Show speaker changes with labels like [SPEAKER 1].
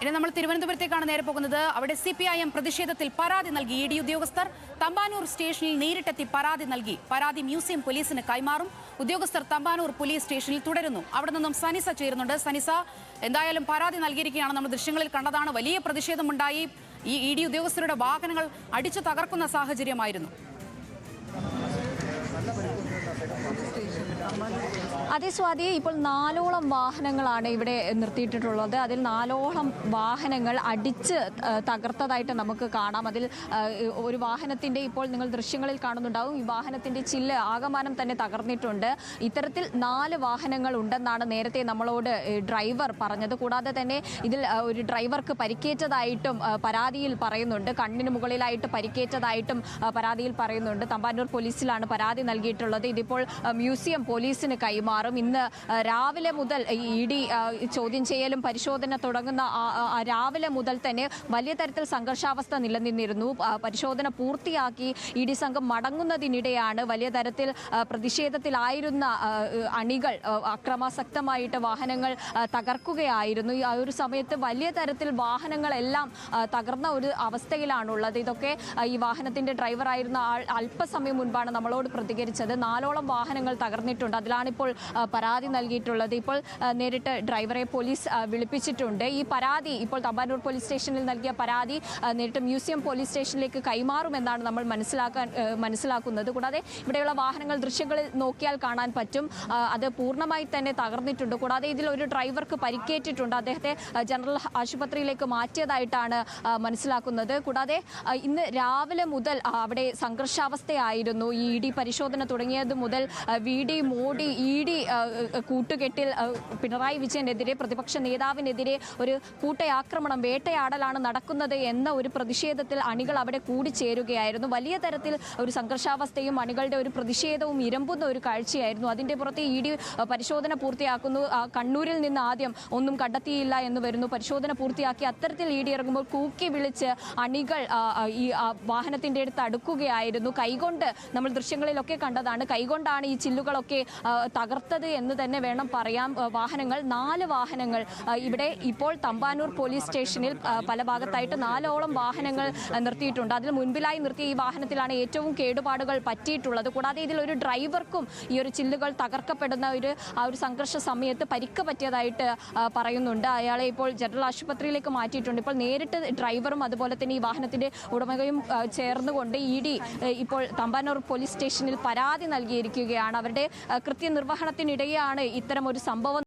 [SPEAKER 1] ഇനി നമ്മൾ തിരുവനന്തപുരത്തേക്കാണ് നേരെ പോകുന്നത്. അവിടെ CPIM പ്രതിഷേധത്തിൽ പരാതി നൽകി ED ഉദ്യോഗസ്ഥർ. തമ്പാനൂർ സ്റ്റേഷനിൽ നേരിട്ടെത്തി പരാതി നൽകി. പരാതി മ്യൂസിയം പോലീസിന് കൈമാറും. ഉദ്യോഗസ്ഥർ തമ്പാനൂർ പോലീസ് സ്റ്റേഷനിൽ തുടരുന്നു. അവിടെ നിന്നും സനിസ ചേരുന്നുണ്ട്. സനിസ, എന്തായാലും പരാതി നൽകിയിരിക്കുകയാണ്. നമ്മൾ ദൃശ്യങ്ങളിൽ കണ്ടതാണ്. വലിയ പ്രതിഷേധമുണ്ടായി. ഈ ED ഉദ്യോഗസ്ഥരുടെ വാഹനങ്ങൾ അടിച്ചു തകർക്കുന്ന സാഹചര്യമായിരുന്നു.
[SPEAKER 2] അതേ സ്വാതി, ഇപ്പോൾ 4ഓളം വാഹനങ്ങളാണ് ഇവിടെ നിർത്തിയിട്ടുള്ളത്. അതിൽ 4ഓളം വാഹനങ്ങൾ അടിച്ച് തകർത്തതായിട്ട് നമുക്ക് കാണാം. അതിൽ ഒരു വാഹനത്തിൻ്റെ, ഇപ്പോൾ നിങ്ങൾ ദൃശ്യങ്ങളിൽ കാണുന്നുണ്ടാവും, ഈ വാഹനത്തിൻ്റെ ചില്ല് ആകമാനം തന്നെ തകർന്നിട്ടുണ്ട്. ഇത്തരത്തിൽ 4 വാഹനങ്ങൾ ഉണ്ടെന്നാണ് നേരത്തെ നമ്മളോട് ഡ്രൈവർ പറഞ്ഞത്. കൂടാതെ തന്നെ ഇതിൽ ഒരു ഡ്രൈവർക്ക് പരിക്കേറ്റതായിട്ടും പരാതിയിൽ പറയുന്നുണ്ട്. കണ്ണിന് മുകളിലായിട്ട് പരിക്കേറ്റതായിട്ടും പരാതിയിൽ പറയുന്നുണ്ട്. തമ്പാനൂർ പോലീസിലാണ് പരാതി നൽകിയിട്ടുള്ളത്. ഇതിപ്പോൾ മ്യൂസിയം പോലീസിന് കൈമാറും. ഇന്ന് രാവിലെ മുതൽ ED ചോദ്യം ചെയ്യലും പരിശോധന തുടങ്ങുന്ന രാവിലെ മുതൽ തന്നെ വലിയ തരത്തിൽ സംഘർഷാവസ്ഥ നിലനിന്നിരുന്നു. പരിശോധന പൂർത്തിയാക്കി ED സംഘം മടങ്ങുന്നതിനിടെയാണ് വലിയ തരത്തിൽ പ്രതിഷേധത്തിലായിരുന്ന അണികൾ അക്രമാസക്തമായിട്ട് വാഹനങ്ങൾ തകർക്കുകയായിരുന്നു. ആ ഒരു സമയത്ത് വലിയ തരത്തിൽ വാഹനങ്ങളെല്ലാം തകർന്ന ഒരു അവസ്ഥയിലാണുള്ളത്. ഇതൊക്കെ ഈ വാഹനത്തിന്റെ ഡ്രൈവറായിരുന്ന ആൾ അല്പസമയം മുൻപാണ് നമ്മളോട് പ്രതികരിച്ചത്. 4ഓളം വാഹനങ്ങൾ തകർന്നിട്ടുണ്ട്. അതിലാണിപ്പോൾ പരാതി നൽകിയിട്ടുള്ളത്. ഇപ്പോൾ നേരിട്ട് ഡ്രൈവറെ പോലീസ് വിളിപ്പിച്ചിട്ടുണ്ട്. ഈ പരാതി ഇപ്പോൾ തമ്പാനൂർ പോലീസ് സ്റ്റേഷനിൽ നൽകിയ പരാതി നേരിട്ട് മ്യൂസിയം പോലീസ് സ്റ്റേഷനിലേക്ക് കൈമാറുമെന്നാണ് നമ്മൾ മനസ്സിലാക്കുന്നത്. കൂടാതെ ഇവിടെയുള്ള വാഹനങ്ങൾ ദൃശ്യങ്ങളിൽ നോക്കിയാൽ കാണാൻ പറ്റും. അത് പൂർണ്ണമായി തന്നെ തകർന്നിട്ടുണ്ട്. കൂടാതെ ഇതിൽ ഒരു ഡ്രൈവർക്ക് പരിക്കേറ്റിട്ടുണ്ട്. അദ്ദേഹത്തെ ജനറൽ ആശുപത്രിയിലേക്ക് മാറ്റിയതായിട്ടാണ് മനസ്സിലാക്കുന്നത്. കൂടാതെ ഇന്ന് രാവിലെ മുതൽ അവിടെ സംഘർഷാവസ്ഥയായിരുന്നു. ഈ ED പരിശോധന തുടങ്ങിയത് മുതൽ VD മോഡി ED കൂട്ടുകെട്ടിൽ പിണറായി വിജയനെതിരെ, പ്രതിപക്ഷ നേതാവിനെതിരെ ഒരു കൂട്ടയാക്രമണം, വേട്ടയാടലാണ് നടക്കുന്നത് എന്ന ഒരു പ്രതിഷേധത്തിൽ അണികൾ അവിടെ കൂടിച്ചേരുകയായിരുന്നു. വലിയ തരത്തിൽ ഒരു സംഘർഷാവസ്ഥയും അണികളുടെ ഒരു പ്രതിഷേധവും ഇരമ്പുന്ന ഒരു കാഴ്ചയായിരുന്നു. അതിൻ്റെ പുറത്ത് ED പരിശോധന പൂർത്തിയാക്കുന്നു. കണ്ണൂരിൽ നിന്ന് ആദ്യം ഒന്നും കണ്ടെത്തിയില്ല എന്ന് വരുന്നു. പരിശോധന പൂർത്തിയാക്കി അത്തരത്തിൽ ED ഇറങ്ങുമ്പോൾ കൂക്കി വിളിച്ച് അണികൾ ഈ വാഹനത്തിൻ്റെ അടുത്ത് അടുക്കുകയായിരുന്നു. കൈകൊണ്ട്, നമ്മൾ ദൃശ്യങ്ങളിലൊക്കെ കണ്ടതാണ്, കൈകൊണ്ടാണ് ഈ ചില്ലുകളൊക്കെ തകർത്തത് എന്ന് തന്നെ വേണം പറയാം. വാഹനങ്ങൾ, 4 വാഹനങ്ങൾ ഇവിടെ ഇപ്പോൾ തമ്പാനൂർ പോലീസ് സ്റ്റേഷനിൽ പല ഭാഗത്തായിട്ട് 4ഓളം വാഹനങ്ങൾ നിർത്തിയിട്ടുണ്ട്. അതിൽ മുൻപിലായി നിർത്തിയ ഈ വാഹനത്തിലാണ് ഏറ്റവും കേടുപാടുകൾ പറ്റിയിട്ടുള്ളത്. കൂടാതെ ഇതിലൊരു ഡ്രൈവർക്കും ഈ ഒരു ചില്ലുകൾ തകർക്കപ്പെടുന്ന ആ ഒരു സംഘർഷ സമയത്ത് പരിക്ക് പറ്റിയതായിട്ട് പറയുന്നുണ്ട്. അയാളെ ഇപ്പോൾ ജനറൽ ആശുപത്രിയിലേക്ക് മാറ്റിയിട്ടുണ്ട്. ഇപ്പോൾ നേരിട്ട് ഡ്രൈവറും അതുപോലെ തന്നെ ഈ വാഹനത്തിന്റെ ഉടമയും ചേർന്നുകൊണ്ട് ED ഇപ്പോൾ തമ്പാനൂർ പോലീസ് സ്റ്റേഷനിൽ പരാതി നൽകിയിരിക്കുകയാണ്. അവരുടെ കൃത്യനിർവഹണത്തിനിടെയാണ് ഇത്തരം ഒരു സംഭവം